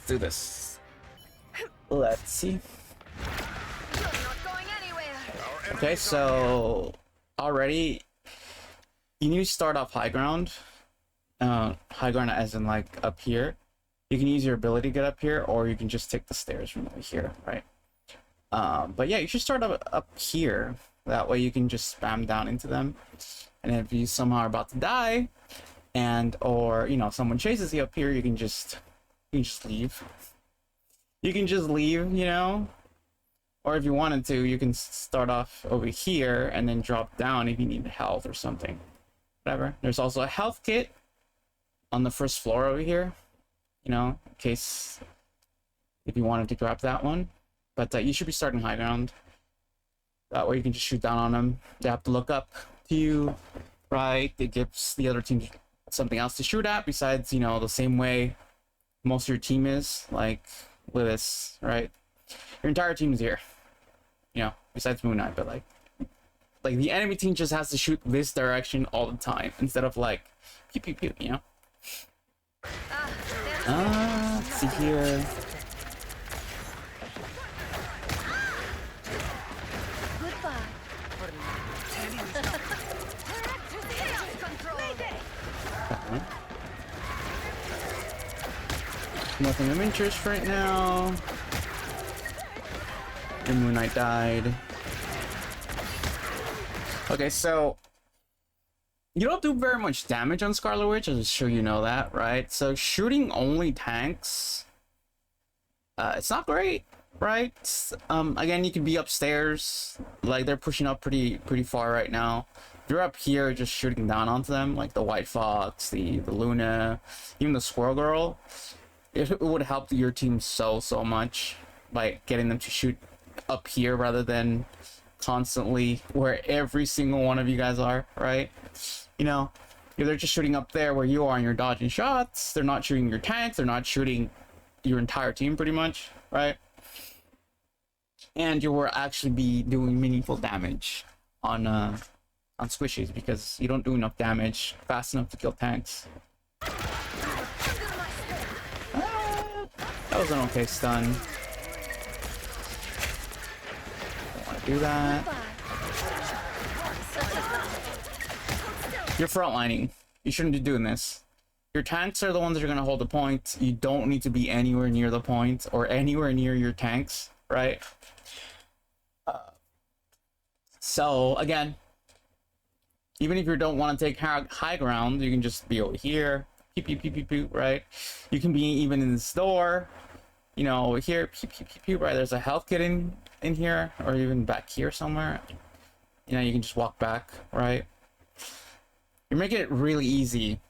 let's do this. Let's see. Okay, so already you need to start off high ground. High ground as in like up here. You can use your ability to get up here, or you can just take the stairs from over here, right? But yeah, you should start up here. That way you can just spam down into them. And if you somehow are about to die, and or you know someone chases you up here, you can just leave. You can just leave, you know. Or if you wanted to, you can start off over here and then drop down if you need health or something. Whatever. There's also a health kit on the first floor over here, you know, in case if you wanted to grab that one. But you should be starting high ground. That way you can just shoot down on them. They have to look up to you, right? It gives the other team something else to shoot at besides, you know, the same way most of your team is, like with this, right? Your entire team is here, you know, besides Moon Knight, but like the enemy team just has to shoot this direction all the time instead of like pew pew pew, you know. Let's see here. Nothing of interest right now. And Moon Knight died. Okay, so you don't do very much damage on Scarlet Witch, I'm sure you know that, right? So shooting only tanks, it's not great, right? Again, you can be upstairs, like they're pushing up pretty far right now. If you're up here just shooting down onto them, like the White Fox, the Luna, even the Squirrel Girl, it would help your team so much by getting them to shoot up here rather than constantly where every single one of you guys are, right? You know, if they're just shooting up there where you are and you're dodging shots, they're not shooting your tanks, they're not shooting your entire team pretty much, right? And you will actually be doing meaningful damage on squishies because you don't do enough damage fast enough to kill tanks. That was an okay stun. Don't want to do that. You're frontlining. You shouldn't be doing this. Your tanks are the ones that are going to hold the point. You don't need to be anywhere near the point or anywhere near your tanks, right? So, again, even if you don't want to take high ground, you can just be over here. Pew, pew, pew, pew, pew, right? You can be even in this door. You know, over here, pew, pew, pew, pew, right? There's a health kit in here, or even back here somewhere. You know, you can just walk back, right? You're making it really easy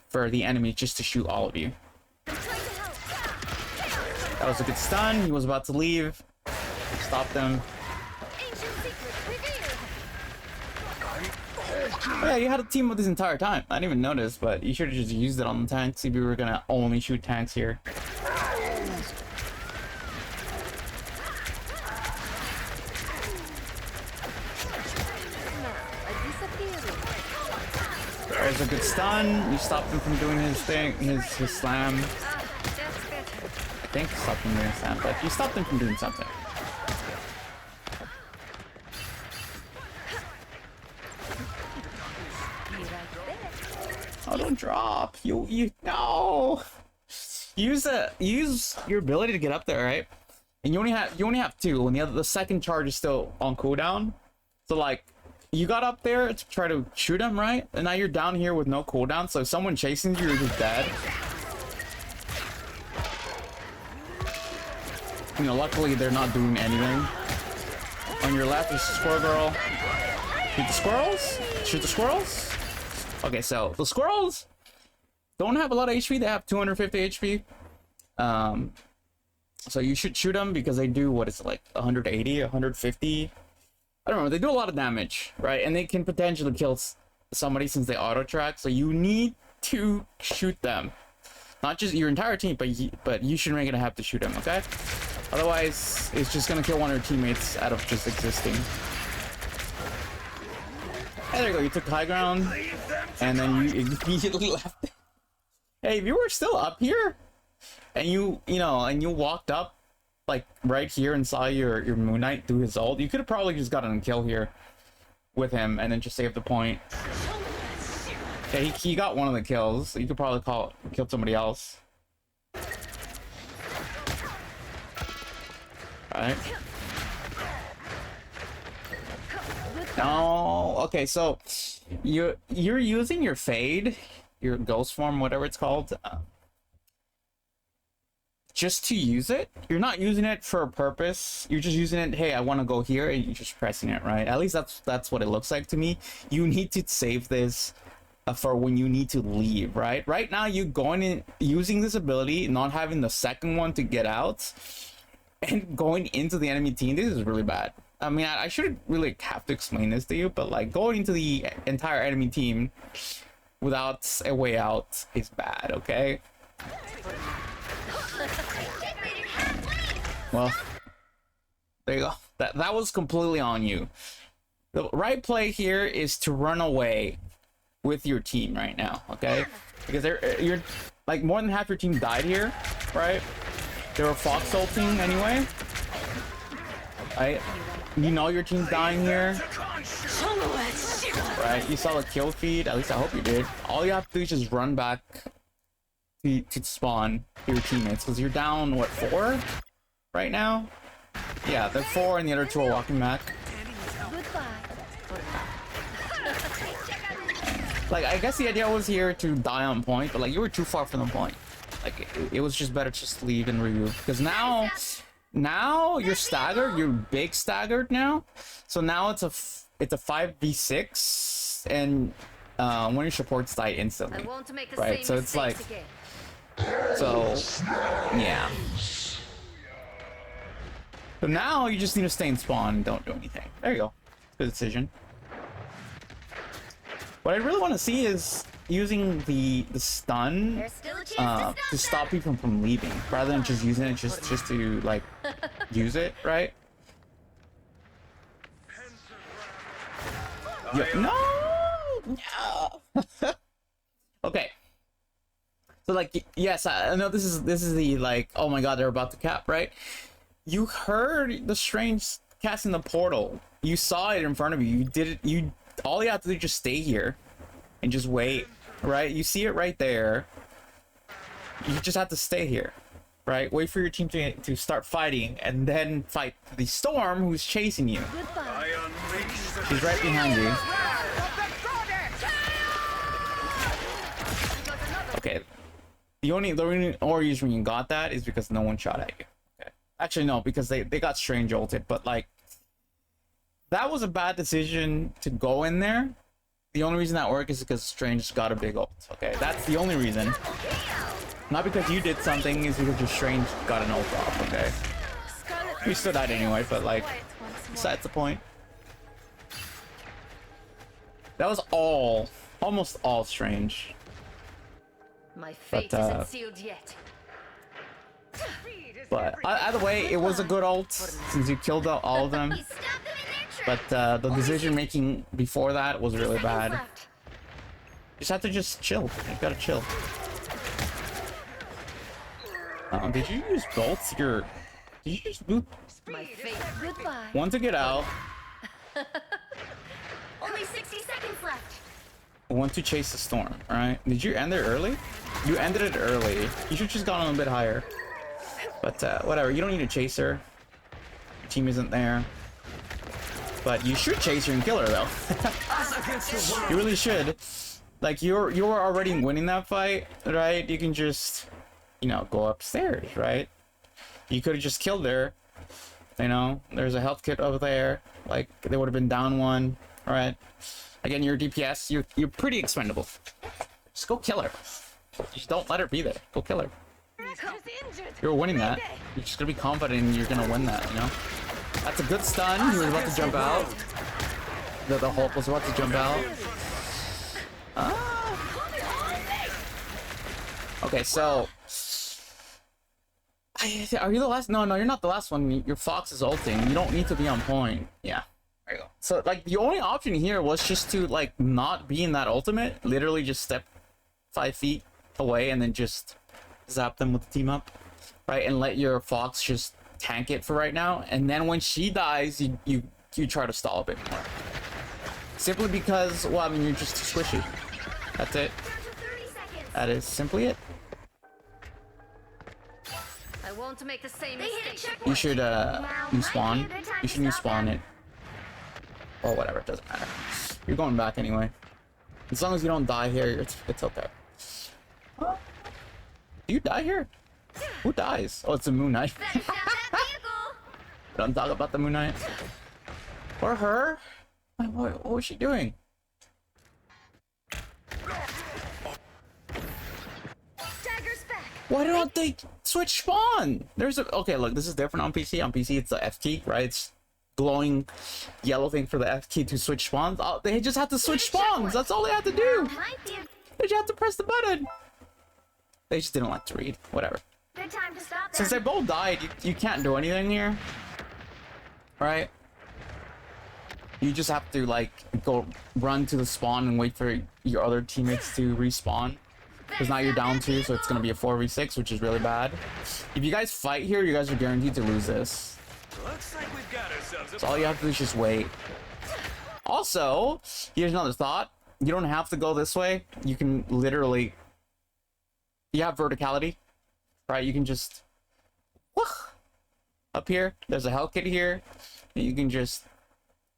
for the enemy just to shoot all of you. That was a good stun. He was about to leave. Stop them. Oh, yeah, you had a team up this entire time. I didn't even notice, but you should have just used it on the tanks if you were gonna only shoot tanks here. There's a good stun. You stopped him from doing his thing, his slam. I think you stopped him doing slam, but you stopped him from doing something. Oh, don't drop. You no. Use your ability to get up there, right? And you only have two, and the second charge is still on cooldown. So like, you got up there to try to shoot him, right? And now you're down here with no cooldown, so if someone chasing you, you're just dead. You know, luckily they're not doing anything. On your left is Squirrel Girl. Shoot the squirrels? Shoot the squirrels? Okay, so the squirrels don't have a lot of HP. They have 250 HP. So you should shoot them because they do, what is it, like 180, 150? I don't know, they do a lot of damage, right? And they can potentially kill somebody since they auto track. So you need to shoot them, not just your entire team, but you should make it have to shoot them, okay? Otherwise, it's just gonna kill one of your teammates out of just existing. Hey, there you go. You took high ground, and then you immediately left. Hey, if you were still up here, and you know, and you walked up like right here and saw your Moon Knight do his ult, you could have probably just gotten a kill here with him and then just saved the point. Okay, he got one of the kills. You could probably kill somebody else. Right. No. Okay, so you're using your fade, your ghost form, whatever it's called, just to use it. You're not using it for a purpose. You're just using it. Hey, I want to go here, and you're just pressing it, right? At least that's what it looks like to me. You need to save this for when you need to leave, right? Right now, you going in using this ability, not having the second one to get out, and going into the enemy team. This is really bad. I mean, I shouldn't really have to explain this to you, but like going into the entire enemy team without a way out is bad. Okay. Well, there you go. That was completely on you. The right play here is to run away with your team right now, okay? Because you're like more than half your team died here, right? They were fox ulting anyway. Right? You know your team's dying here. Right? You saw the kill feed. At least I hope you did. All you have to do is just run back to spawn your teammates, because you're down what, 4 right now? Yeah, they're 4 and the other 2 are walking back. Like, I guess the idea was here to die on point, but like you were too far from the point. Like it was just better to just leave and regroup, because now you're staggered. You're big staggered now. So now it's a 5v6, and one of your supports die instantly. Right? So it's like, so yeah. So now you just need to stay in spawn and don't do anything. There you go. Good decision. What I really want to see is using the stun to stop people from leaving, rather than just using it just to like use it, right? Yeah. No. Okay. So like, yes, I know this is the like, oh my god, they're about to cap, right? You heard the strange casting the portal. You saw it in front of you. You did it. All you have to do is just stay here and just wait, right? You see it right there. You just have to stay here, right? Wait for your team to start fighting, and then fight the storm who's chasing you. She's right behind you. Okay. The only reason you got that is because no one shot at you. Okay. Actually, no, because they got strange ulted, but like, that was a bad decision to go in there. The only reason that worked is because Strange got a big ult. Okay, that's the only reason. Not because you did something, it's because your Strange got an ult off. Okay, we still died anyway, but like, besides the point. That was almost all Strange. My fate isn't sealed yet. But either way, it was a good ult since you killed all of them. But the decision making before that was really bad. You just have to just chill. You gotta chill. Did you use bolts? Did you just boot? One to get out. Only 60 seconds left. One to chase the storm. All right. Did you end it early? You ended it early. You should just gone a bit higher. But whatever. You don't need a chaser. Your team isn't there. But you should chase her and kill her though. You really should. Like you were already winning that fight, right? You can just, you know, go upstairs, right? You could have just killed her. You know, there's a health kit over there. Like they would have been down 1, right? Again, your DPS, you're pretty expendable. Just go kill her. Just don't let her be there. Go kill her. You're winning that. You're just gonna be confident and you're gonna win that, you know? That's a good stun. He was about to jump out. The Hulk was about to jump out. Okay, so are you the last? No, you're not the last one. Your Fox is ulting. You don't need to be on point. Yeah, there you go. So like the only option here was just to like not be in that ultimate. Literally just step 5 feet away and then just zap them with the team up, right? And let your Fox just tank it for right now. And then when she dies, you try to stall a bit more. Simply because, well, I mean, you're just too squishy. That's it. That is simply it. I want to make the same mistake. You should new spawn. You should new spawn it. Or whatever, it doesn't matter. You're going back anyway. As long as you don't die here, it's okay. Do you die here? Who dies? Oh, it's a Moon Knight. Don't talk about the Moon Knight. Or her? What was she doing? Why don't they switch spawn? There's a okay. Look, this is different on PC. On PC, it's the F key, right? It's glowing yellow thing for the F key to switch spawns. Oh, they just have to switch spawns. That's all they have to do. They just have to press the button. They just didn't like to read. Whatever. Good time to stop. Since they both died, you can't do anything here, right? You just have to like go run to the spawn and wait for your other teammates to respawn. Because now you're down 2, so it's gonna be a 4v6, which is really bad. If you guys fight here, you guys are guaranteed to lose this. Looks like we've got ourselves. So all you have to do is just wait. Also, here's another thought. You don't have to go this way. You can literally... You have verticality, right? You can just... Up here, there's a hell kit here. You can just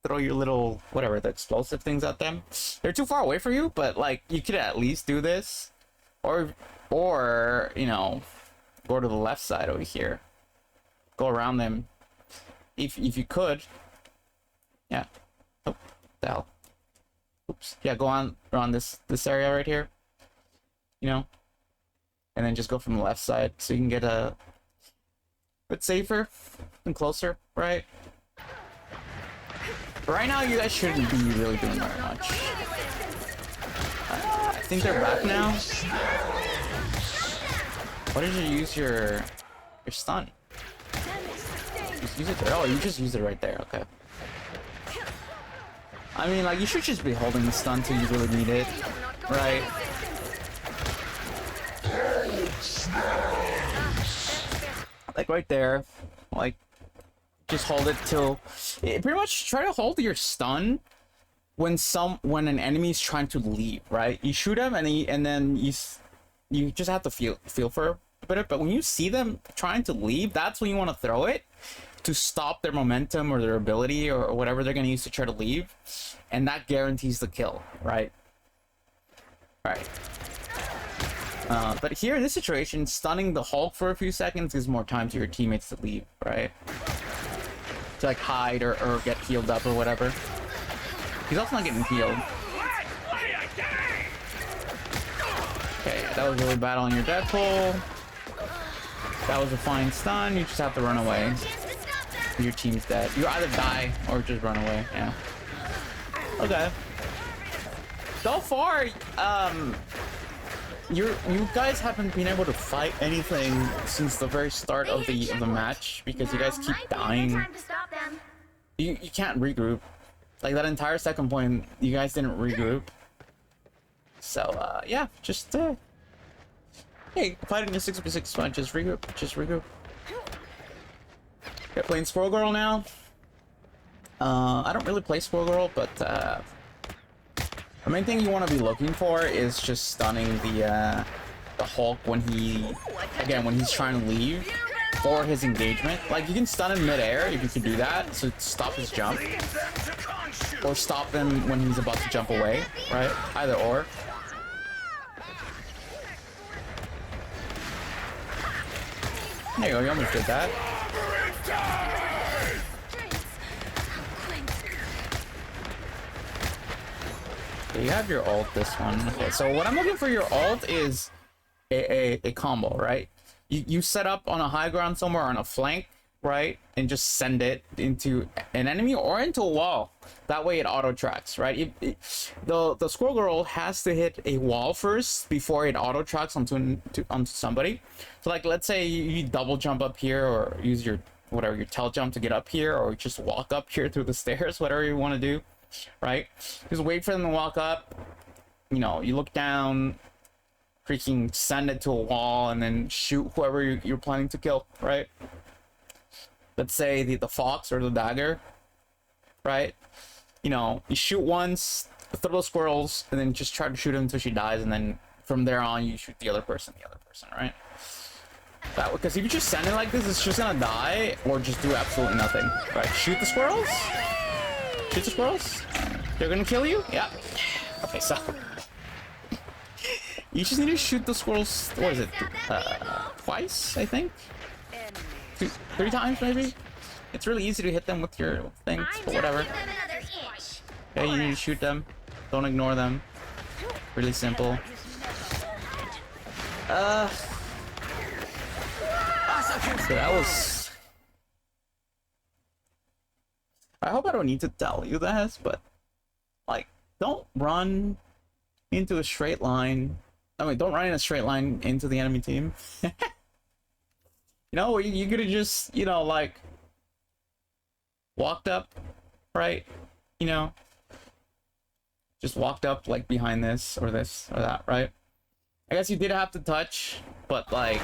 throw your little, whatever, the explosive things at them. They're too far away for you, but like, you could at least do this. Or, you know, go to the left side over here. Go around them. If you could. Yeah. Oh, the hell. Oops. Yeah, go on around this area right here. You know? And then just go from the left side so you can get a bit safer and closer, right? Right now, you guys shouldn't be really doing very much. I think they're back now. Why did you use your stun? Just use it there. Oh, you just used it right there. Okay. I mean, like, you should just be holding the stun till you really need it, right? Like right there. Like, just hold it till. Pretty much try to hold your stun when an enemy's trying to leave, right? You shoot him and then you just have to feel for a bit. But when you see them trying to leave, that's when you want to throw it to stop their momentum or their ability or whatever they're gonna use to try to leave, and that guarantees the kill, right? Right. But here in this situation, stunning the Hulk for a few seconds gives more time to your teammates to leave, right? To like hide or get healed up or whatever. He's also not getting healed. Okay, that was really bad on your Deadpool. That was a fine stun. You just have to run away. Your team's dead. You either die or just run away. Yeah. Okay. So far, you guys haven't been able to fight anything since the very start of the match because you guys keep dying. You can't regroup. Like that entire second point, you guys didn't regroup. So yeah, just hey, fighting a 6v6 fight, just regroup, Okay, playing Squirrel Girl now. I don't really play Squirrel Girl, but the main thing you want to be looking for is just stunning the Hulk when he's trying to leave for his engagement. Like you can stun him mid-air if you can do that, so stop his jump, or stop him when he's about to jump away, right? Either or. There you go, you almost did that. Okay, you have your ult this one. Okay, so what I'm looking for your ult is a combo, right? You set up on a high ground somewhere on a flank, right? And just send it into an enemy or into a wall. That way it auto tracks, right? The Squirrel Girl has to hit a wall first before it auto tracks onto somebody. So like, let's say you double jump up here or use your tail jump to get up here, or just walk up here through the stairs, whatever you want to do, right? Just wait for them to walk up. You know, you look down, freaking send it to a wall and then shoot whoever you're planning to kill, right? Let's say the fox or the dagger, right? You know, you shoot once, throw the squirrels, and then just try to shoot him until she dies, and then from there on you shoot the other person, right? That, because if you just send it like this, it's just gonna die or just do absolutely nothing, right? Shoot the squirrels. Shoot the squirrels. They're gonna kill you. Yeah. Okay, so you just need to shoot the squirrels. What is it? Twice, I think. 3 times maybe. It's really easy to hit them with your things, but whatever. Okay, you need to shoot them. Don't ignore them. Really simple. So that was... I hope I don't need to tell you this, but like, don't run into a straight line. I mean, don't run in a straight line into the enemy team. You know, you could have just, you know, like, walked up, right? You know, just walked up like behind this or that, right? I guess you did have to touch, but like,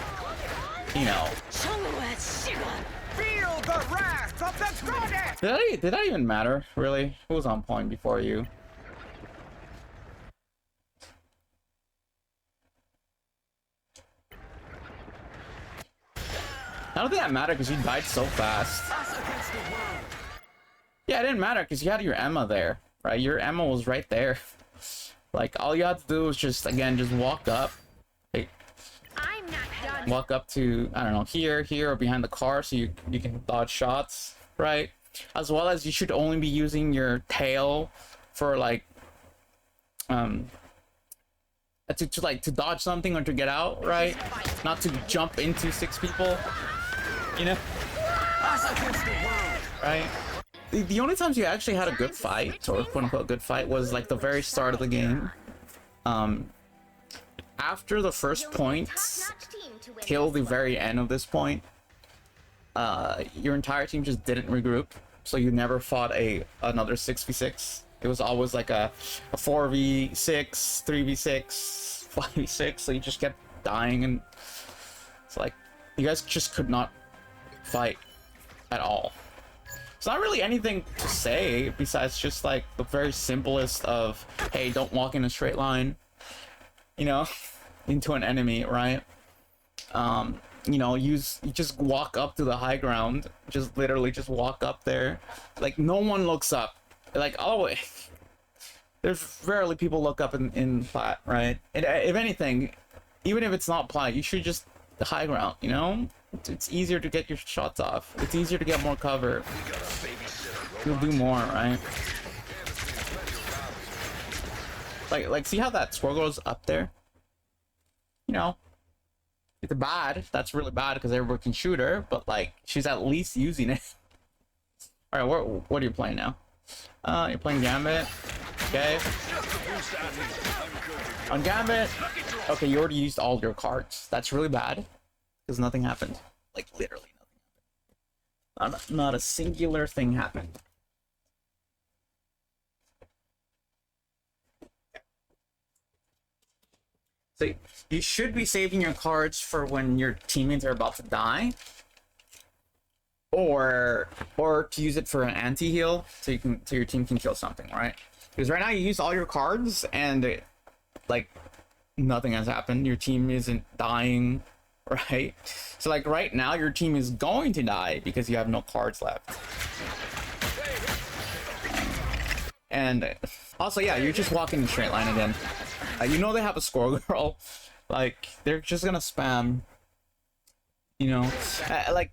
you know. Feel the wrath of the goddess! Did that even matter, really? Who was on point before you? I don't think that mattered because you died so fast. Yeah, it didn't matter because you had your Emma there, right? Your Emma was right there. Like, all you had to do was just, again, just walk up. Hey, I'm not done. walk up to, I don't know, here, or behind the car so you can dodge shots, right? As well as you should only be using your tail for, like, to dodge something or to get out, right? Not to jump into 6 people, you know? Right? The only times you actually had a good fight, or quote-unquote good fight, was like the very start of the game. After the first point, till the very end of this point, your entire team just didn't regroup, so you never fought another 6v6. It was always like a 4v6, 3v6, 5v6, so you just kept dying, and it's like, you guys just could not fight at all. It's not really anything to say besides just like the very simplest of, hey, don't walk in a straight line, you know, into an enemy, right? You know, you just walk up to the high ground, just literally just walk up there. Like, no one looks up. Like, oh, there's rarely people look up in plat, right? And if anything, even if it's not plat, you should just the high ground, you know? It's easier to get your shots off. It's easier to get more cover. You'll do more, right? Like, see how that squirrel goes up there? You know, it's bad. That's really bad because everyone can shoot her, but like, she's at least using it. All right, what are you playing now? You're playing Gambit. Okay. On Gambit, okay, you already used all your cards. That's really bad because nothing happened. Like, literally nothing happened. Not a singular thing happened. So you should be saving your cards for when your teammates are about to die, or to use it for an anti-heal, so your team can kill something, right? Because right now you use all your cards and like nothing has happened. Your team isn't dying, right? So like right now your team is going to die because you have no cards left. And also, yeah, you're just walking in a straight line again. You know they have a score girl. Like, they're just gonna spam. You know, like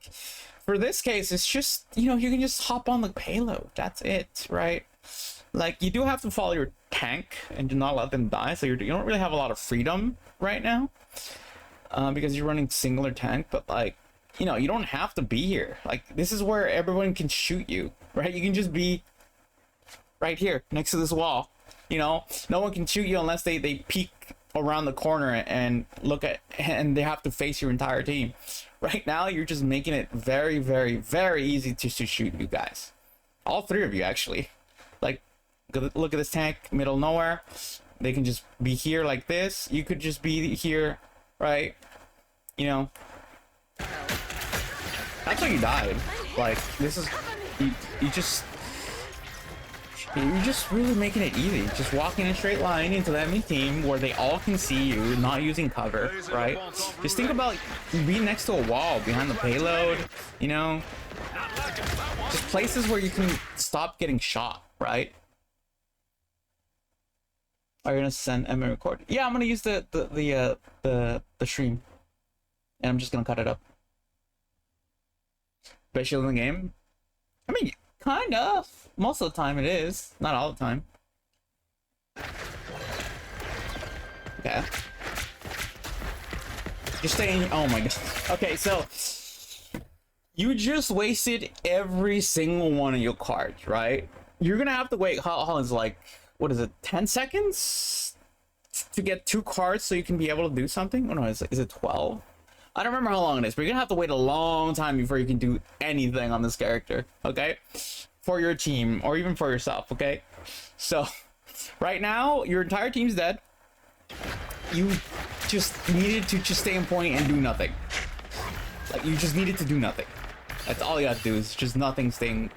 for this case, it's just, you know, you can just hop on the payload. That's it, right? Like, you do have to follow your tank and do not let them die. So you don't really have a lot of freedom right now, because you're running singular tank. But like, you know, you don't have to be here. Like, this is where everyone can shoot you, right? You can just be right here next to this wall. You know, no one can shoot you unless they peek around the corner and look at, and they have to face your entire team. Right now, you're just making it very, very, very easy to shoot you guys. All 3 of you, actually. Like, look at this tank, middle of nowhere. They can just be here like this. You could just be here, right? You know. That's how you died. Like, this is... You're just really making it easy. Just walking in a straight line into the enemy team where they all can see you, not using cover, right? Just think about being next to a wall behind the payload, you know? Just places where you can stop getting shot, right? Are you gonna send Emma record? Yeah, I'm gonna use the stream. And I'm just gonna cut it up. Best shield in the game? I mean, kind of. Most of the time it is. Not all the time. Okay. You're staying. Oh my god. Okay, so you just wasted every single one of your cards, right? You're gonna have to wait. How long is, like, what is it? 10 seconds to get 2 cards so you can be able to do something? Oh no, is it 12? I don't remember how long it is, but you're gonna have to wait a long time before you can do anything on this character, okay? For your team, or even for yourself, okay? So, right now, your entire team's dead. You just needed to just stay in point and do nothing. Like, you just needed to do nothing. That's all you have to do, is just nothing staying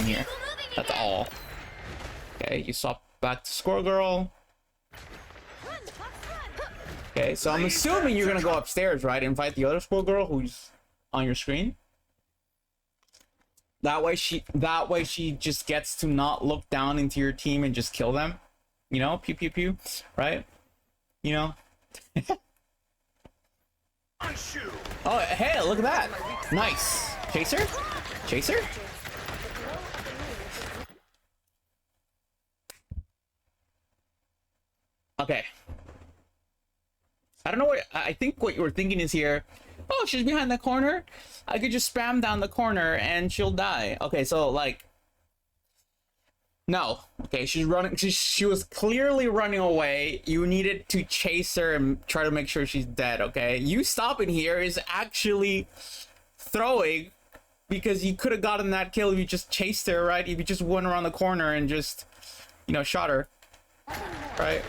here. That's all. Okay, you swap back to Squirrel Girl. Okay, so I'm assuming you're gonna go upstairs, right, and fight the other Squirrel Girl who's on your screen. That way she just gets to not look down into your team and just kill them. You know, pew pew pew, right? You know. Oh, hey, look at that. Nice. Chaser? Chaser? Okay. I don't know what I think what you were thinking is here. Oh, she's behind the corner. I could just spam down the corner and she'll die. Okay, so like, no. Okay, she's running. She was clearly running away. You needed to chase her and try to make sure she's dead. Okay, you stopping here is actually throwing, because you could have gotten that kill if you just chased her, right? If you just went around the corner and just, you know, shot her, right?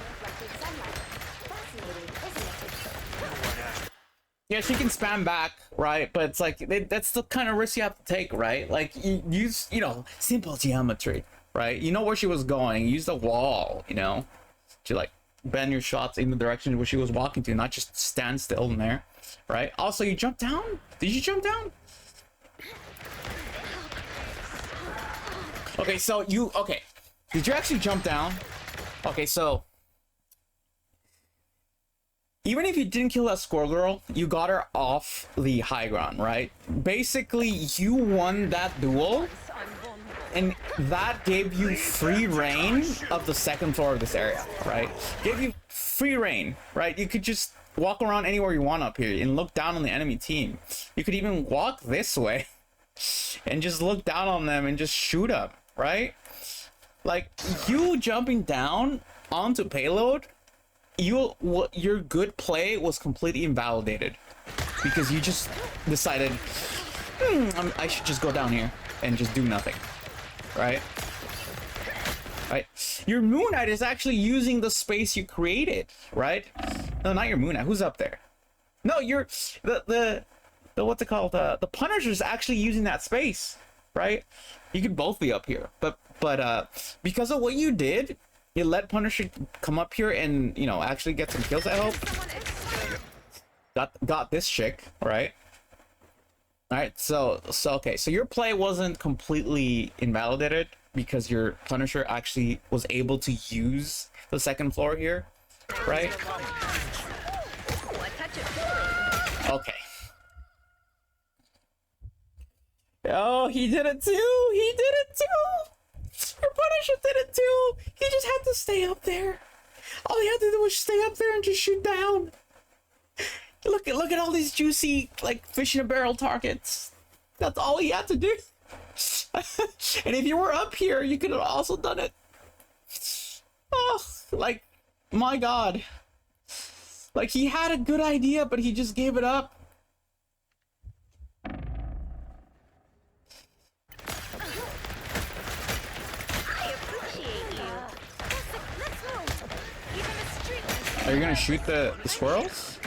Yeah, she can spam back, right? But it's like, that's the kind of risk you have to take, right? Like, you use, you know, simple geometry, right? You know where she was going. Use the wall, you know, to like bend your shots in the direction where she was walking to, not just stand still in there, right? Also, you jumped down? Did you jump down? Okay, so okay. Did you actually jump down? Okay, so even if you didn't kill that Squirrel Girl, you got her off the high ground, right? Basically, you won that duel, and that gave you free reign of the second floor of this area, right? Gave you free reign, right? You could just walk around anywhere you want up here and look down on the enemy team. You could even walk this way and just look down on them and just shoot them, right? Like, you jumping down onto payload, your good play was completely invalidated because you just decided I should just go down here and just do nothing, right? Your Moon Knight is actually using the space you created, right? No, not your Moon Knight. Who's up there? No, you're the what's it called? The Punisher is actually using that space, right? You could both be up here, but because of what you did, you let Punisher come up here and, you know, actually get some kills, I hope. Got this chick, right? Alright, so okay, so your play wasn't completely invalidated because your Punisher actually was able to use the second floor here, right? Okay. Oh, he did it too! He did it too! Your Punisher did it too! He just had to stay up there. All he had to do was stay up there and just shoot down. Look at all these juicy, like, fish in a barrel targets. That's all he had to do. And if you were up here, you could have also done it. Oh, like, my god. Like, he had a good idea, but he just gave it up. Are you gonna shoot the squirrels?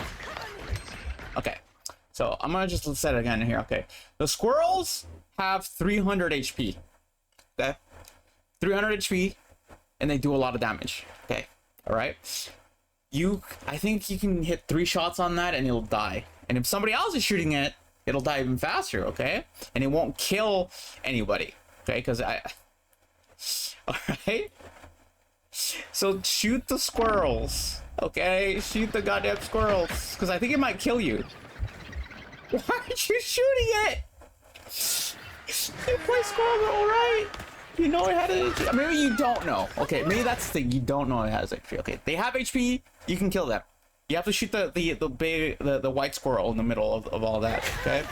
Okay. So I'm gonna just set it again here. Okay. The squirrels have 300 HP. Okay. 300 HP, and they do a lot of damage. Okay. All right. I think you can hit 3 shots on that, and it'll die. And if somebody else is shooting it, it'll die even faster. Okay. And it won't kill anybody. Okay. Because all right. So shoot the squirrels. Okay. Shoot the goddamn squirrels, because I think it might kill you. Why aren't you shooting it? You play Squirrel Roll, right? You know it had an HP. Maybe you don't know. Okay, maybe that's the thing. You don't know it has HP. Okay, they have HP. You can kill them. You have to shoot the white squirrel in the middle of all that. Okay.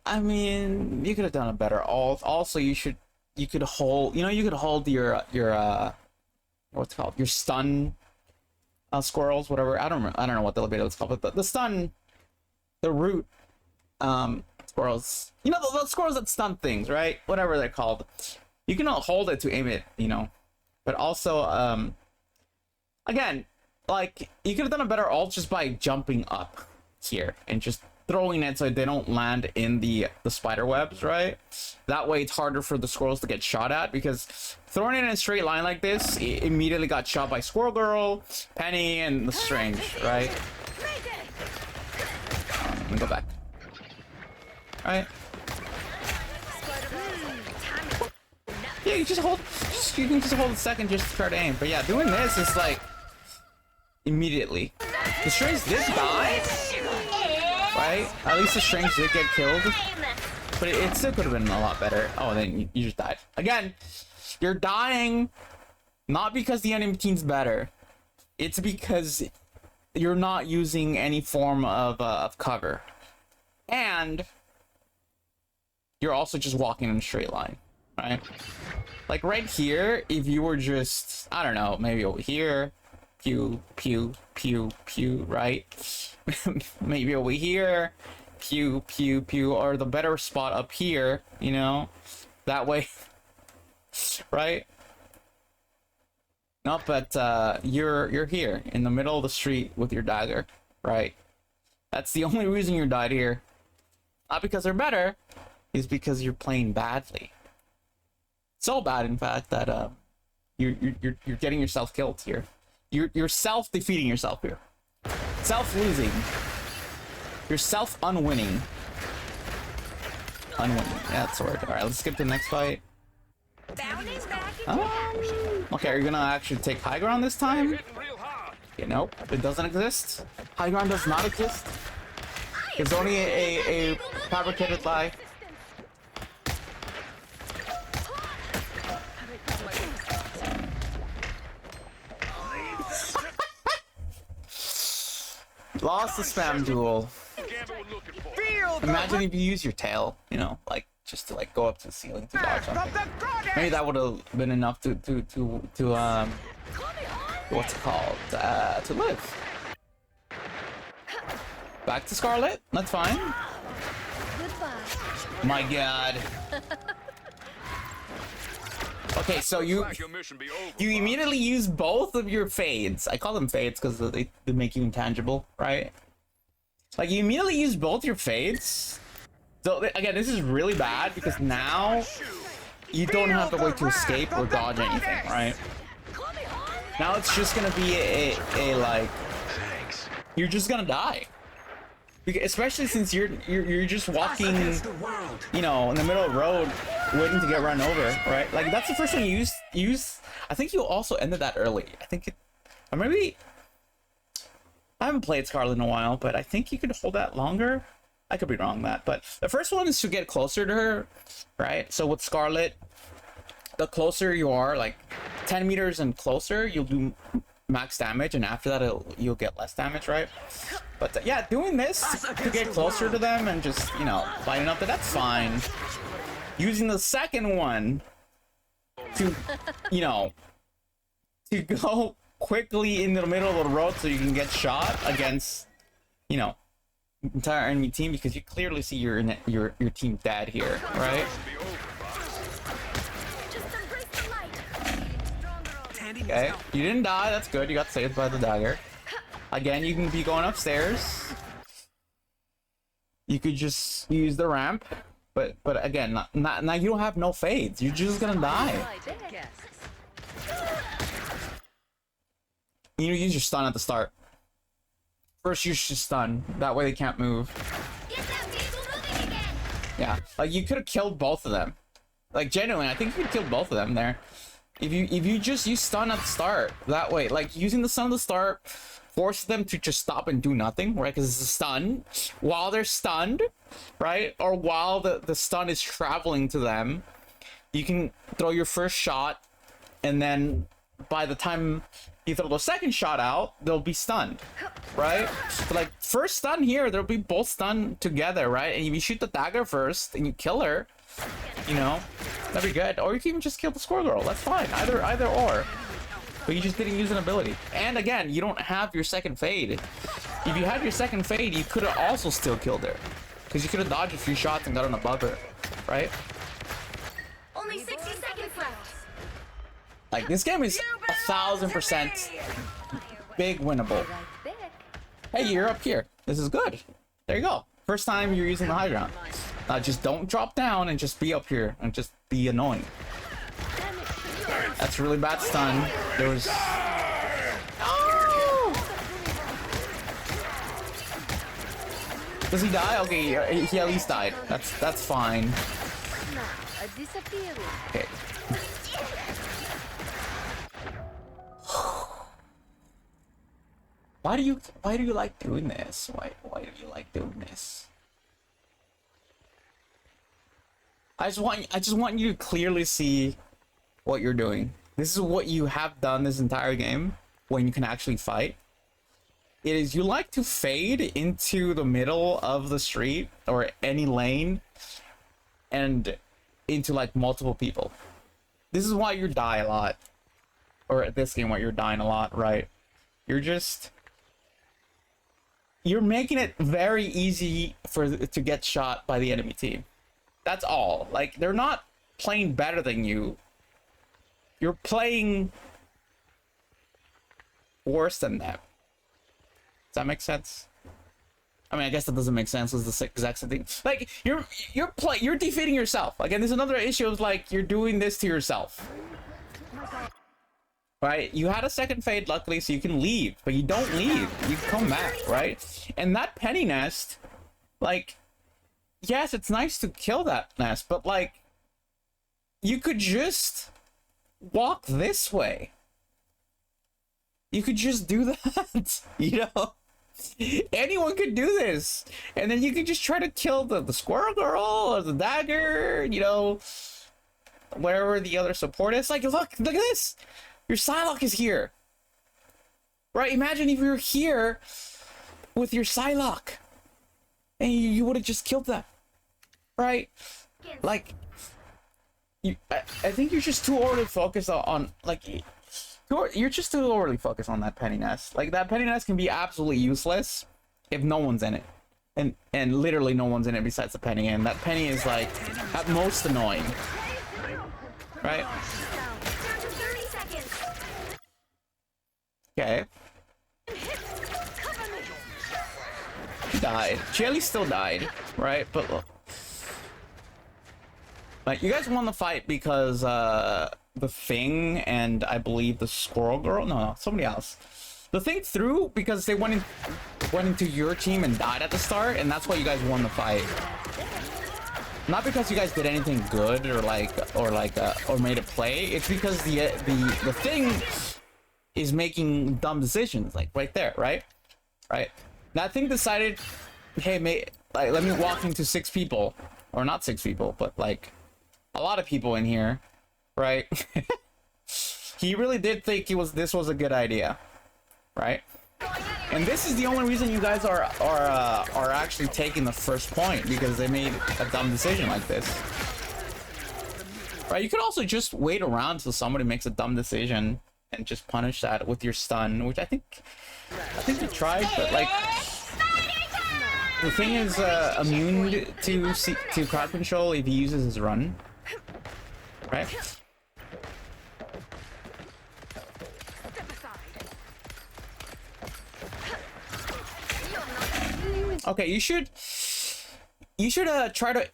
I mean, you could have done it better. Also, you could hold. You could hold your what's it called? Your stun squirrels, whatever. I don't know what the ability is called, but the stun, the root squirrels. You know the squirrels that stun things, right? Whatever they're called. You can hold it to aim it. But also again, like you could have done a better ult just by jumping up here and just throwing it so they don't land in the spider webs, right? That way it's harder for the squirrels to get shot at, because throwing it in a straight line like this, it immediately got shot by Squirrel Girl, Penny, and the Strange, right? Let me go back. Alright. Yeah, you can just hold a second just to try to aim. But yeah, doing this is like immediately. The Strange did die. Right? At least the Strange did get killed. But it still could have been a lot better. Oh, then you just died. Again, you're dying not because the enemy team's better. It's because you're not using any form of cover. And you're also just walking in a straight line. Right? Like right here, if you were just, I don't know, maybe over here. Pew, pew, pew, pew, right? Maybe over here, pew, pew, pew, or the better spot up here, that way, right? No, but you're here in the middle of the street with your dagger, right? That's the only reason you died here. Not because they're better, it's because you're playing badly. So bad, in fact, that you're getting yourself killed here. You're self-defeating yourself here. Self-losing. You're self-unwinning. Unwinning. Yeah, that's the word. Alright, let's skip to the next fight. Okay, are you gonna actually take high ground this time? Okay, nope. It doesn't exist. High ground does not exist. It's only a fabricated lie. Lost the spam duel. Imagine if you use your tail, like just to like go up to the ceiling to dodge something. Maybe that would have been enough to what's it called? To live. Back to Scarlet. That's fine. My God. Okay, so you immediately use both of your fades. I call them fades because they make you intangible, right? Like you immediately use both your fades. So again, this is really bad because now you don't have the way to escape or dodge anything, right? Now it's just gonna be a like, you're just gonna die. Especially since you're just walking, in the middle of the road, waiting to get run over, right? Like that's the first thing you use. I think you also ended that early. I think or maybe I haven't played Scarlet in a while, but I think you could hold that longer. I could be wrong on that, but the first one is to get closer to her, right? So with Scarlet, the closer you are, like 10 meters and closer, you'll do max damage, and after that you'll get less damage, right? But yeah, doing this to get closer to them and just lighting up, that's fine. Using the second one to to go quickly into the middle of the road so you can get shot against, you know, entire enemy team, because you clearly see your team dead here, right? Okay, you didn't die. That's good. You got saved by the dagger. Again, you can be going upstairs. You could just use the ramp, but again, now you don't have no fades. You're just gonna die. You need to use your stun at the start. First, use your stun. That way they can't move. Yeah, like you could have killed both of them. Like genuinely, I think you could kill both of them there. If you just use stun at the start, that way, like using the stun at the start, force them to just stop and do nothing, right? Because it's a stun while they're stunned, right? Or while the stun is traveling to them, you can throw your first shot, and then by the time you throw the second shot out, they'll be stunned, right? But like first stun here, they'll be both stunned together, right? And if you shoot the dagger first and you kill her, you know, that'd be good. Or you can even just kill the squirrel girl. That's fine. Either or. But you just didn't use an ability. And again, you don't have your second fade. If you had your second fade, you could have also still killed her, because you could have dodged a few shots and gotten above her, right? Only 60 seconds left. Like this game is 1000% big winnable. Hey, you're up here. This is good. There you go. First time you're using the high ground. Just don't drop down and just be up here and just be annoying. That's really bad stun. There was... Oh! Does he die? Okay, he at least died. That's fine. Okay. Why do you like doing this? Why do you like doing this? I just want you to clearly see what you're doing. This is what you have done this entire game when you can actually fight. It is, you like to fade into the middle of the street or any lane and into like multiple people. This is why you die a lot. Or at this game, why you're dying a lot, right? You're making it very easy to get shot by the enemy team. That's all. Like, they're not playing better than you. You're playing worse than them. Does that make sense? I mean, I guess that doesn't make sense. It's the exact same thing. Like, you're defeating yourself. Again, there's another issue of like you're doing this to yourself. Right? You had a second fade, luckily, so you can leave, but you don't leave. You come back, right? And that penny nest, like, yes, it's nice to kill that nest, but like, you could just walk this way. You could just do that, you know? Anyone could do this. And then you could just try to kill the squirrel girl or the dagger, you know, wherever the other support is. Like, look at this. Your Psylocke is here. Right? Imagine if you were here with your Psylocke and you would have just killed them. Right? Like, I think you're just too overly focused on like, you're just too overly focused on that penny nest. Like, that penny nest can be absolutely useless if no one's in it. And literally no one's in it besides the penny, and that penny is like at most annoying. Right? Okay. He died. Shelly still died, right? But look. Like, you guys won the fight because the Thing and I believe the Squirrel Girl, no, somebody else. The Thing threw because they went into your team and died at the start, and that's why you guys won the fight. Not because you guys did anything good or made a play. It's because the Thing is making dumb decisions, like right there, right? That Thing decided, hey, like, let me walk into 6 people, or not 6 people, but like a lot of people in here, right? He really did think this was a good idea, right? And this is the only reason you guys are actually taking the first point, because they made a dumb decision like this. Right? You could also just wait around till somebody makes a dumb decision and just punish that with your stun, which I think you tried, but like the thing is immune to crowd control if he uses his run, right? Okay, you should try to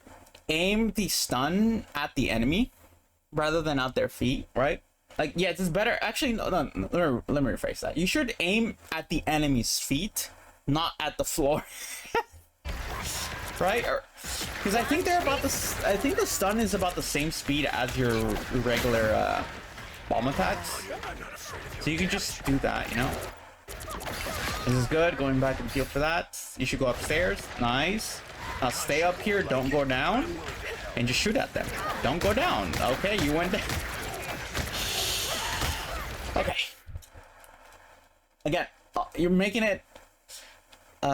aim the stun at the enemy rather than at their feet, right? Like, yeah, it's better. Actually, no, let me rephrase that. You should aim at the enemy's feet, not at the floor. Right? Because I think they're about this. I think the stun is about the same speed as your regular bomb attacks. So you can just do that, you know? This is good. Going back and field for that. You should go upstairs. Nice. Now stay up here. Don't go down. And just shoot at them. Don't go down. Okay, you went down. Okay. Again, you're making it...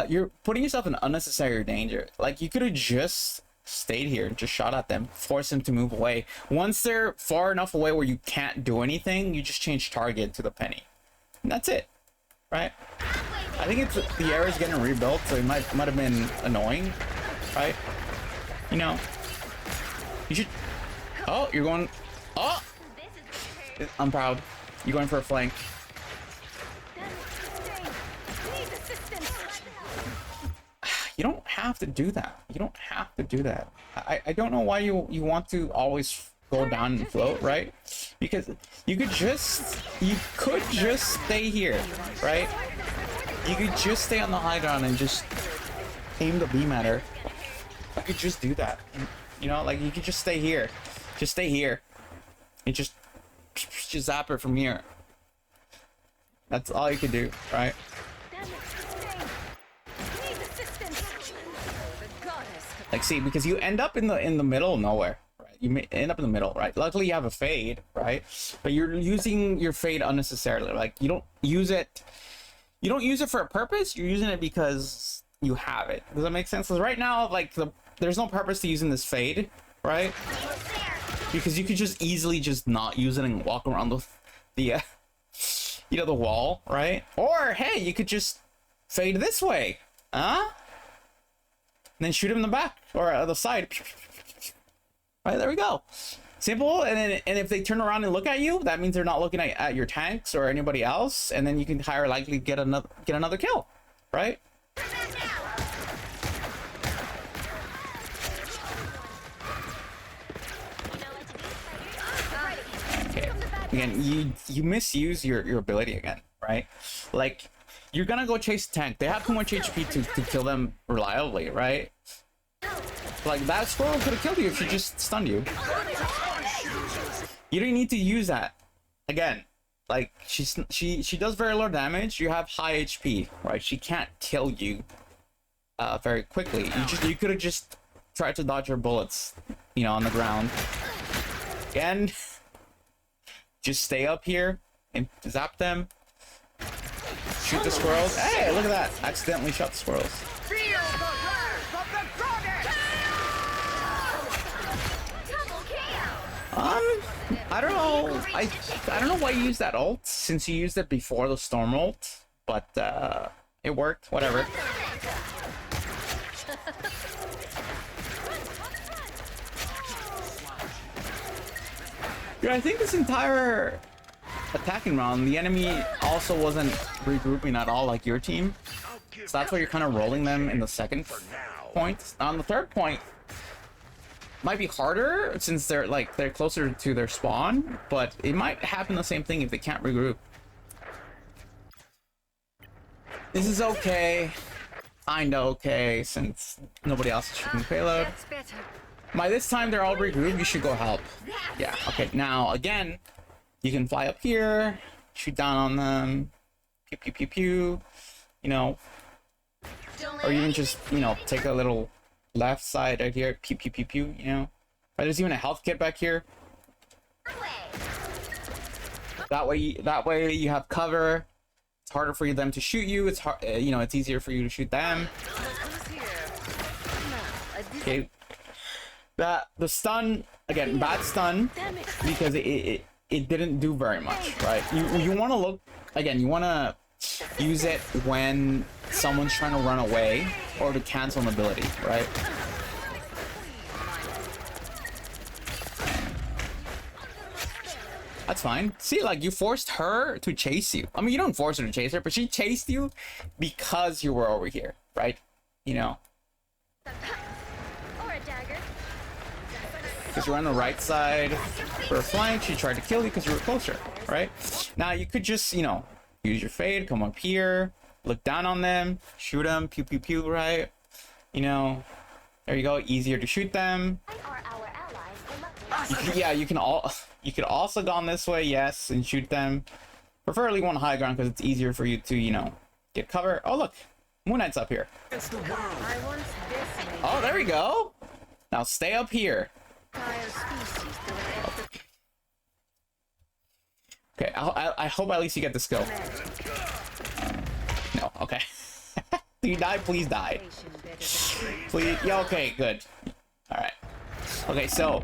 you're putting yourself in unnecessary danger. Like, you could have just stayed here and just shot at them. Force them to move away. Once they're far enough away where you can't do anything, you just change target to the penny. And that's it. Right? I think it's the area's getting rebuilt, so it might have been annoying, right? You know, you should. Oh, you're going. Oh, I'm proud. You're going for a flank. You don't have to do that. You don't have to do that. I don't know why you want to always go down and float, right? Because you could just stay here, right? You could just stay on the high ground and just aim the beam at her. You could just do that. You know, like, you could just stay here. Just stay here. And just zap her from here. That's all you can do, right? Like, see, because you end up in the middle of nowhere, right? You may end up in the middle, right? Luckily, you have a fade, right? But you're using your fade unnecessarily. Like, you don't use it for a purpose. You're using it because you have it. Does that make sense? Because right now, like, there's no purpose to using this fade, right? Because you could just easily just not use it and walk around the wall, right? Or, hey, you could just fade this way, huh? And then shoot him in the back or the side. Right, there we go. Simple. And if they turn around and look at you, that means they're not looking at your tanks or anybody else, and then you can higher likely get another kill, right? Okay. Again, you misuse your ability again, right? Like, you're gonna go chase the tank. They have too much HP to kill them reliably, right? Like, that squirrel could have killed you if she just stunned you. You don't need to use that. Again, like, she does very low damage. You have high HP, right? She can't kill you very quickly. You could have just tried to dodge her bullets, you know, on the ground. Again, just stay up here and zap them. Shoot the squirrels. Hey, look at that! Accidentally shot the squirrels. Feel the wrath of the goddess! I don't know. I don't know why you used that ult, since you used it before the storm ult, but it worked. Whatever. Yeah, I think this entire attacking round, the enemy also wasn't regrouping at all like your team. So that's why you're kind of rolling them in the second point. On the third point, might be harder since they're closer to their spawn, but it might happen the same thing if they can't regroup. This is okay. Kinda okay, since nobody else is shooting payload. By this time they're all regrouped, you should go help. Yeah, okay, now again, you can fly up here, shoot down on them, pew pew pew pew, you know, or even just, you know, take a little left side right here, pew pew pew pew, you know. Right, there's even a health kit back here. That way you have cover. It's harder for them to shoot you. It's hard, you know, it's easier for you to shoot them. Okay. The stun, again, bad stun, because it didn't do very much, right? You want to look, again, you want to use it when someone's trying to run away or to cancel an ability, right? That's fine. See, like, you forced her to chase you. I mean, you don't force her to chase her, but she chased you because you were over here, right? You know? Or a dagger. Because you're on the right side for a flank, she tried to kill you because you were closer, right? Now, you could just, you know, use your fade, come up here, look down on them, shoot them, pew, pew, pew, right? You know, there you go, easier to shoot them. You could also go on this way, yes, and shoot them. Preferably one high ground because it's easier for you to, you know, get cover. Oh, look, Moon Knight's up here. Oh, there we go. Now stay up here. Okay, I hope at least you get the skill. No, okay. Do you die? Please die. Please. Yeah, okay, good. All right. Okay, so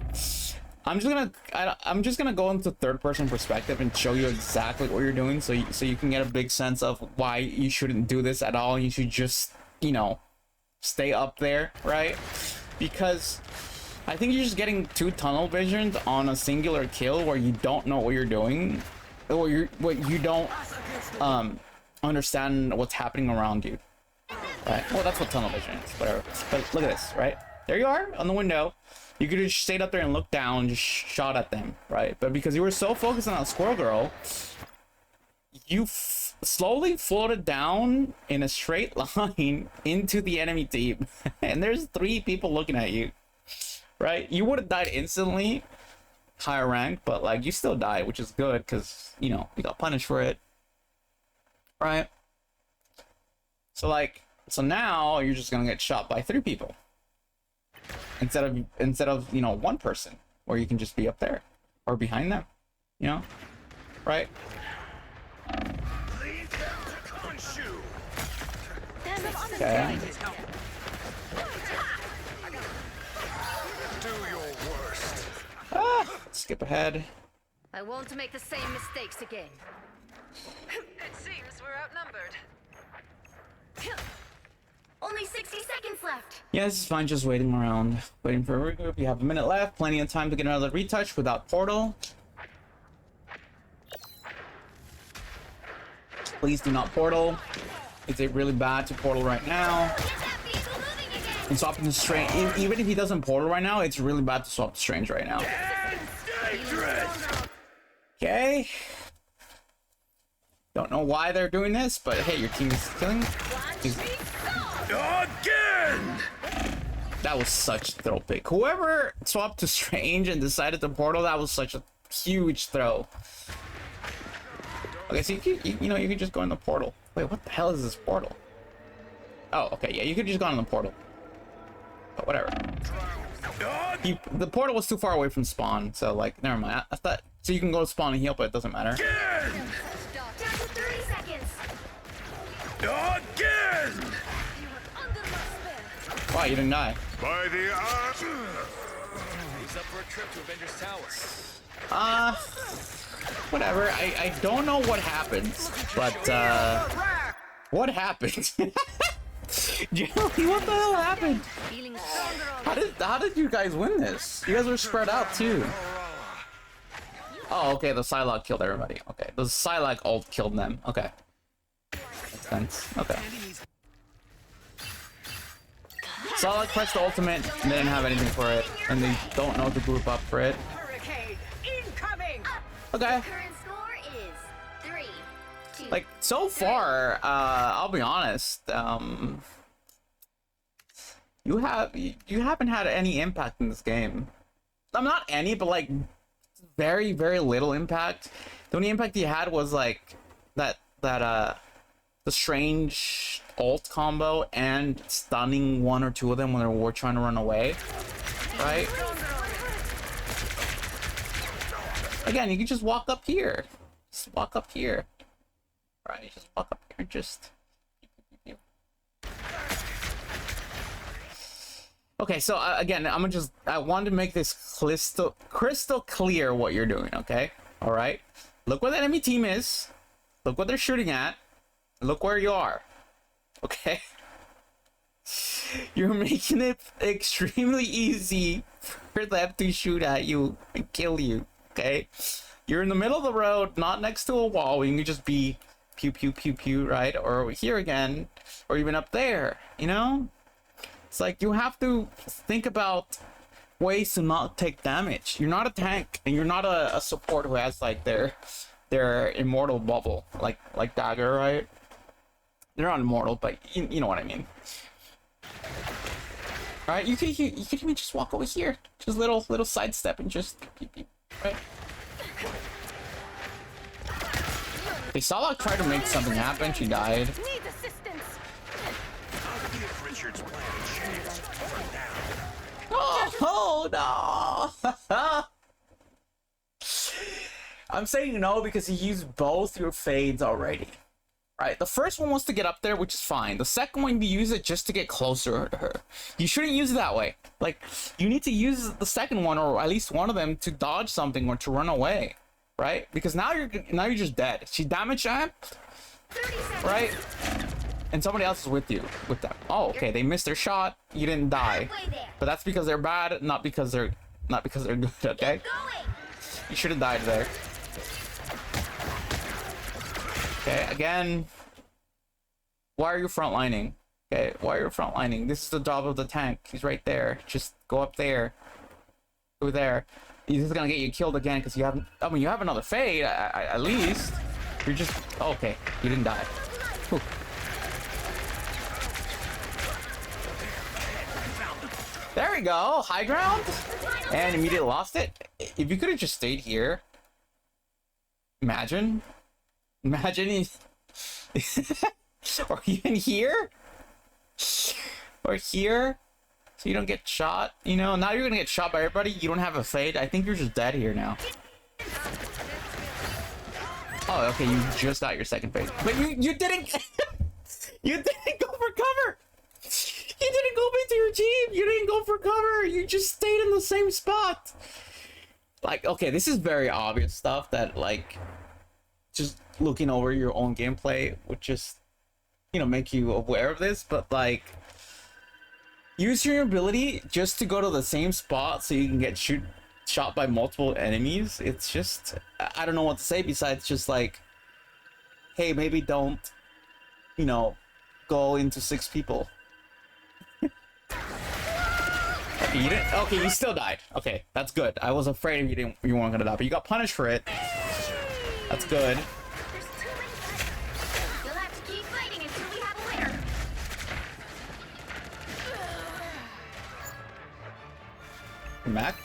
I'm just gonna go into third person perspective and show you exactly what you're doing, so you can get a big sense of why you shouldn't do this at all. You should just, you know, stay up there, right? Because I think you're just getting too tunnel visioned on a singular kill where you don't know what you're doing, or you don't understand what's happening around you. Right? Well, that's what tunnel vision is, whatever. But look at this, right? There you are on the window. You could just stayed up there and looked down and just shot at them, right? But because you were so focused on that squirrel girl, you slowly floated down in a straight line into the enemy team. And there's 3 people looking at you, right? You would have died instantly, higher rank, but like you still died, which is good because, you know, you got punished for it, right? So now you're just gonna get shot by 3 people instead of you know, 1 person, where you can just be up there or behind them, you know, right? Okay. Do your worst. Skip ahead. I won't make the same mistakes again. It seems we're outnumbered. Only 60 seconds left. Yeah, this is fine, just waiting around. Waiting for a regroup. You have a minute left. Plenty of time to get another retouch without portal. Please do not portal. It's really bad to portal right now. And swapping the strange. Even if he doesn't portal right now, it's really bad to swap the strange right now. Okay. Don't know why they're doing this, but hey, your team is killing. Again! That was such a throw pick. Whoever swapped to strange and decided to portal, that was such a huge throw. Okay, so you know, you could just go in the portal. Wait, what the hell is this portal? Oh, okay, yeah, you could just go in the portal. But whatever. The portal was too far away from spawn, so like, never mind. I thought, so you can go to spawn and heal, but it doesn't matter. Again! Down to 30 seconds. Again! Wow, you didn't die. By the arms. He's up for a trip to Avengers Tower. Whatever. I don't know what happened, but what happened? Joey, what the hell happened? Feeling stronger. How did you guys win this? You guys were spread out too. Oh, okay, the Psylocke killed everybody. Okay, the Psylocke ult killed them. Okay. Makes sense. Okay. Psylocke pressed the ultimate and they didn't have anything for it, and they don't know to group up for it. Hurricane incoming. Okay. Current score is 3-2. Like, so far, I'll be honest, you haven't had any impact in this game. Not any, but like very, very little impact. The only impact you had was like the strange ult combo and stunning 1 or 2 of them when they were trying to run away, right? Again, you can just walk up here. Just walk up here. Right, just walk up here, just... Okay, so again, I wanted to make this crystal clear what you're doing, okay? All right, look where the enemy team is. Look what they're shooting at. Look where you are. Okay. You're making it extremely easy for them to shoot at you and kill you. Okay. You're in the middle of the road, not next to a wall. You can just be pew pew pew pew, right? Or over here again, or even up there. You know. It's like you have to think about ways to not take damage. You're not a tank, and you're not a support who has like their immortal bubble, like Dagger, right? They're not immortal, but you know what I mean. All right, you could even just walk over here, just little sidestep and just right. They saw like try to make something happen. She died. Need assistance. I'll give Richard's plan a chance for now. Oh no! I'm saying no because you used both your fades already. Right, the first one was to get up there, which is fine. The second one, you use it just to get closer to her. You shouldn't use it that way. Like, you need to use the second one, or at least one of them, to dodge something or to run away, right? Because now you're just dead. She damaged that, right? And somebody else is with you with them. Oh, okay, they missed their shot. You didn't die, but that's because they're bad, not because they're good. Okay, you should have died there. Okay, again, why are you frontlining? Okay, why are you frontlining? This is the job of the tank. He's right there. Just go up there. Go there. This is gonna get you killed again because you haven't. I mean, you have another fade at least. You're just okay. You didn't die. Whew. There we go. High ground, and immediately lost it. If you could have just stayed here, imagine. Imagine or even here or here, so you don't get shot. You know, now you're gonna get shot by everybody. You don't have a fade. I think you're just dead here now. Oh, okay, you just got your second fade, but you didn't you didn't go for cover. You didn't go into your team. You didn't go for cover. You just stayed in the same spot. Like, okay, this is very obvious stuff that, like, just looking over your own gameplay would just, you know, make you aware of this, but like, use your ability just to go to the same spot so you can get shot by multiple enemies. It's just, I don't know what to say besides just like, hey, maybe don't, you know, go into 6 people. Okay, you didn't. Okay, you still died. Okay, that's good. I was afraid you weren't gonna die, but you got punished for it. That's good. You'll have to keep fighting until we have a winner. Come back.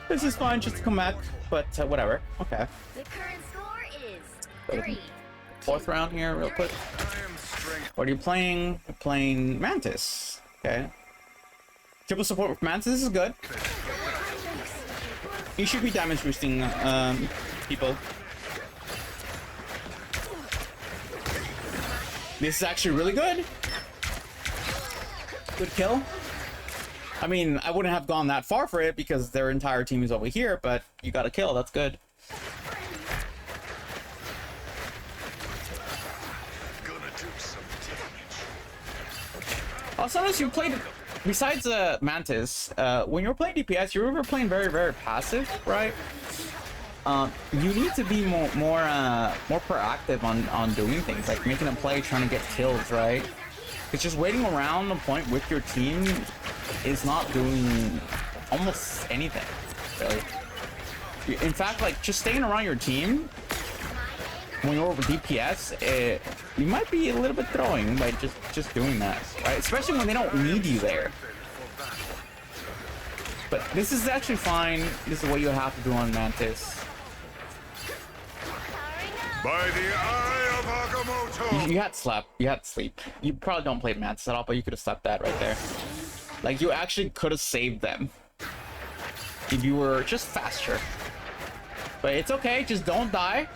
This is fine just to come back, but whatever. Okay. The current score is 3. Fourth round here, real quick. What are you playing? You're playing Mantis. Okay. Triple support with Mantis. This is good. You should be damage boosting people. This is actually really good. Good kill. I mean, I wouldn't have gone that far for it because their entire team is over here, but you got a kill. That's good. Also, as you played, besides Mantis, when you're playing DPS, you were playing very, very passive, right? You need to be more proactive on doing things, like making a play, trying to get kills, right? It's just waiting around the point with your team is not doing almost anything, really. In fact, like, just staying around your team when you're over DPS, you might be a little bit throwing by just doing that, right? Especially when they don't need you there. But this is actually fine. This is what you have to do on Mantis. By the eye of Agamotto! You had slept. You had sleep. You probably don't play Mantis at all, but you could have slept that right there. Like, you actually could have saved them if you were just faster. But it's okay. Just don't die.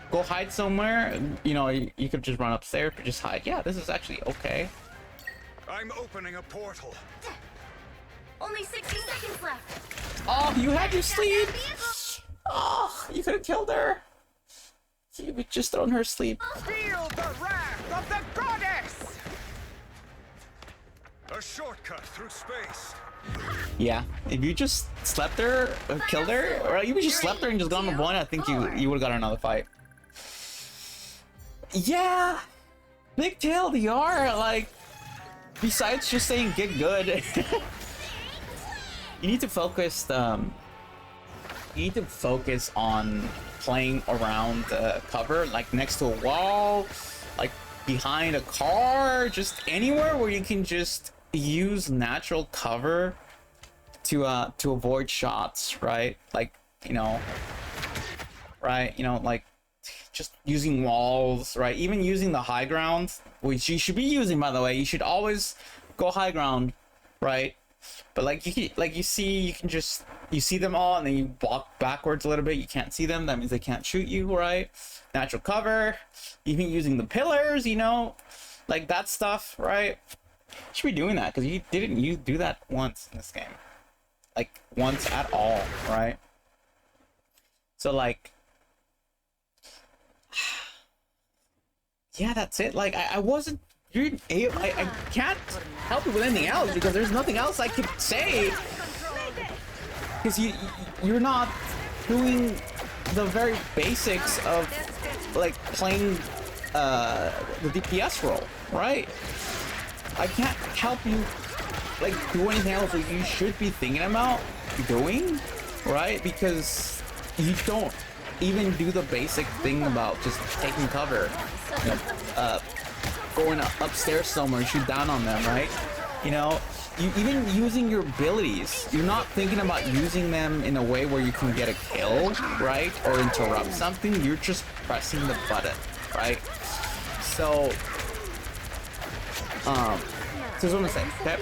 Go hide somewhere. You know, you could just run upstairs, but just hide. Yeah, this is actually okay. I'm opening a portal. Only 60 seconds left. Oh, you had your sleep. Oh, You could have killed her. You would just thrown her asleep. Feel the wrath of the goddess! A shortcut through space. Yeah, if you just slept her, or killed her, or even just slept her and just gone to one, I think you would have got another fight. Yeah, big tail DR. Like, besides just saying get good, you need to focus. You need to focus on playing around cover, like next to a wall, like behind a car, just anywhere where you can just use natural cover to avoid shots, right? Like, you know, right? You know, like just using walls, right? Even using the high ground, which you should be using, by the way. You should always go high ground, right? But like you see them all, and then you walk backwards a little bit. You can't see them. That means they can't shoot you, right? Natural cover, even using the pillars, you know, like that stuff, right? You should be doing that, because you didn't do that once in this game, like once at all, right? So like, yeah, that's it. Like I wasn't. I can't help you with anything else, because there's nothing else I could say, because you're not doing the very basics of like playing the DPS role, right? I can't help you like do anything else that you should be thinking about doing, right? Because you don't even do the basic thing about just taking cover, you know, going upstairs somewhere, shoot down on them, right? You know, you even using your abilities, you're not thinking about using them in a way where you can get a kill, right? Or interrupt something. You're just pressing the button, right? So this is what I'm saying, okay?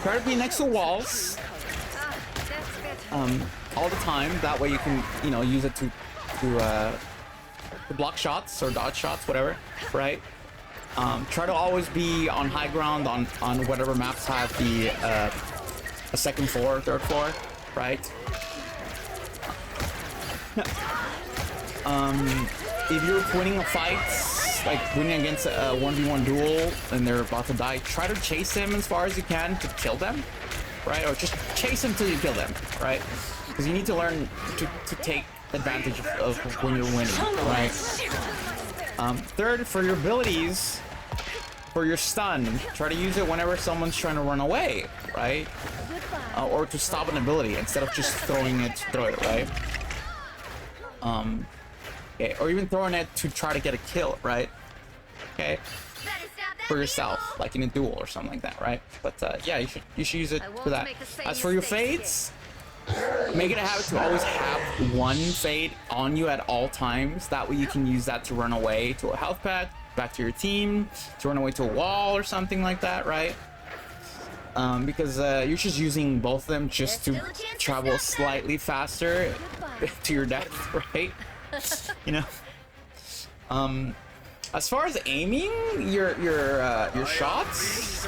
Try to be next to walls all the time. That way you can, you know, use it to block shots or dodge shots, whatever, right? Try to always be on high ground on whatever maps have the a second floor, third floor, right? If you're winning a fight, like winning against a 1v1 duel and they're about to die, try to chase them as far as you can to kill them, right? Or just chase them till you kill them, right? Because you need to learn to take advantage of when you're winning, right? Third, for your abilities, for your stun, try to use it whenever someone's trying to run away, right? Or to stop an ability instead of just throwing it to throw it, right? Okay, or even throwing it to try to get a kill, right? Okay, for yourself, like in a duel or something like that, right? But yeah, you should use it for that. As for your fades, make it a habit to always have one fade on you at all times. That way you can use that to run away to a health pack, back to your team, to run away to a wall or something like that, right? Because you're just using both of them just to travel slightly faster to your death, right? You know. As far as aiming your shots,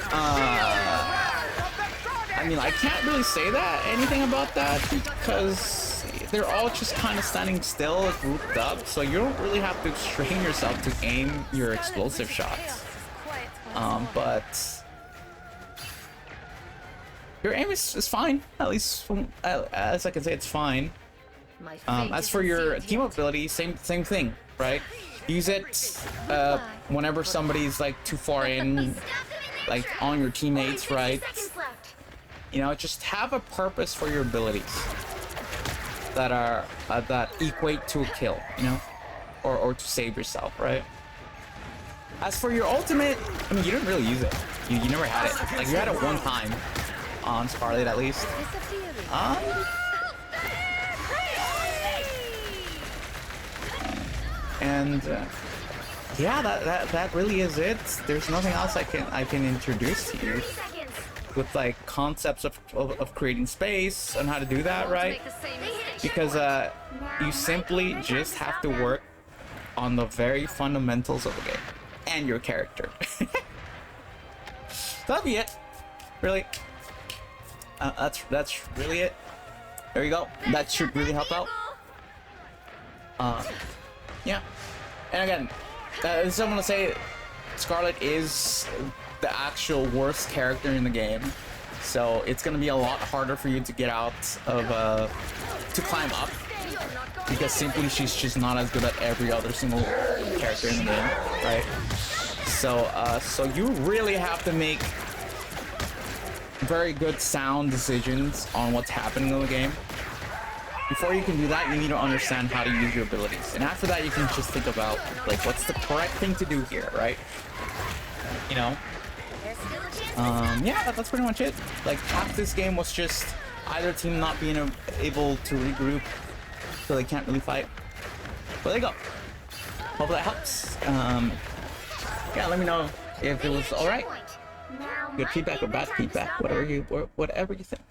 I mean, I can't really say anything about that, because they're all just kind of standing still, grouped up, so you don't really have to strain yourself to aim your explosive shots. But your aim is fine, at least as I can say, it's fine. As for your team ability, same thing, right? Use it whenever somebody's like too far in, like on your teammates, right? You know, just have a purpose for your abilities that are that equate to a kill, you know, or to save yourself, right? As for your ultimate, I mean, you didn't really use it. You never had it. Like, you had it one time on Scarlet, at least. And yeah, that really is it. There's nothing else I can introduce to you with like concepts of creating space and how to do that, right? Because you simply just have to work on the very fundamentals of the game and your character. That'll be it, really. That's really it. There you go. That should really help out. Yeah. And again, I just want to say, Scarlet is the actual worst character in the game, so it's gonna be a lot harder for you to get out of to climb up, because simply she's just not as good at every other single character in the game, right? So so you really have to make very good sound decisions on what's happening in the game. Before you can do that, you need to understand how to use your abilities, and after that you can just think about like what's the correct thing to do here, right? You know. Yeah, that's pretty much it. Like, half this game was just either team not being able to regroup, so they can't really fight. But there you go. Hope that helps. Yeah, let me know if it was alright. Good feedback or bad feedback, whatever you think.